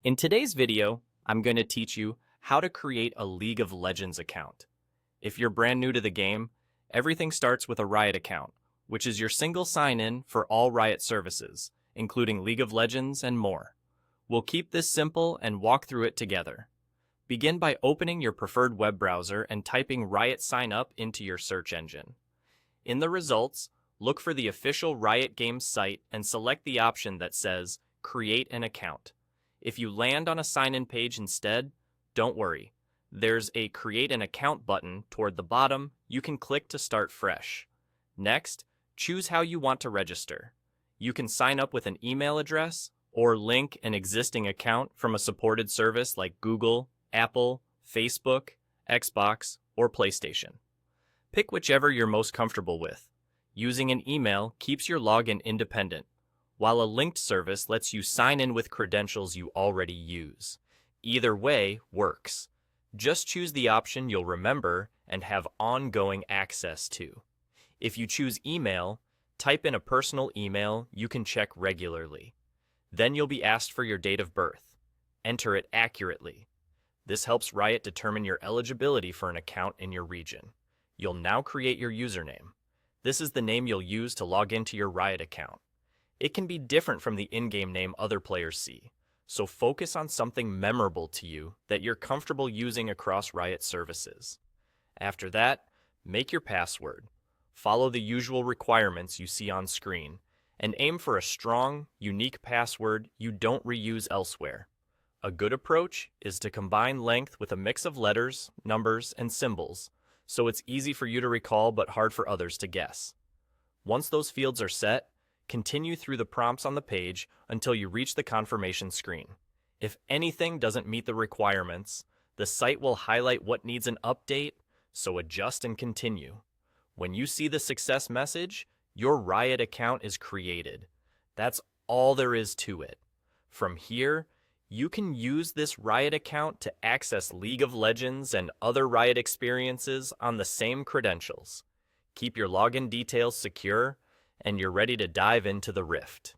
In today's video, I'm going to teach you how to create a League of Legends account. If you're brand new to the game, everything starts with a Riot account, which is your single sign-in for all Riot services, including League of Legends and more. We'll keep this simple and walk through it together. Begin by opening your preferred web browser and typing Riot Sign Up into your search engine. In the results, look for the official Riot Games site and select the option that says Create an Account. If you land on a sign-in page instead, don't worry. There's a Create an Account button toward the bottom you can click to start fresh. Next, choose how you want to register. You can sign up with an email address or link an existing account from a supported service like Google, Apple, Facebook, Xbox, or PlayStation. Pick whichever you're most comfortable with. Using an email keeps your login independent, while a linked service lets you sign in with credentials you already use. Either way works. Just choose the option you'll remember and have ongoing access to. If you choose email, type in a personal email you can check regularly. Then you'll be asked for your date of birth. Enter it accurately. This helps Riot determine your eligibility for an account in your region. You'll now create your username. This is the name you'll use to log into your Riot account. It can be different from the in-game name other players see, so focus on something memorable to you that you're comfortable using across Riot services. After that, make your password. Follow the usual requirements you see on screen, and aim for a strong, unique password you don't reuse elsewhere. A good approach is to combine length with a mix of letters, numbers, and symbols, so it's easy for you to recall but hard for others to guess. Once those fields are set, continue through the prompts on the page until you reach the confirmation screen. If anything doesn't meet the requirements, the site will highlight what needs an update, so adjust and continue. When you see the success message, your Riot account is created. That's all there is to it. From here, you can use this Riot account to access League of Legends and other Riot experiences on the same credentials. Keep your login details secure, and you're ready to dive into the Rift.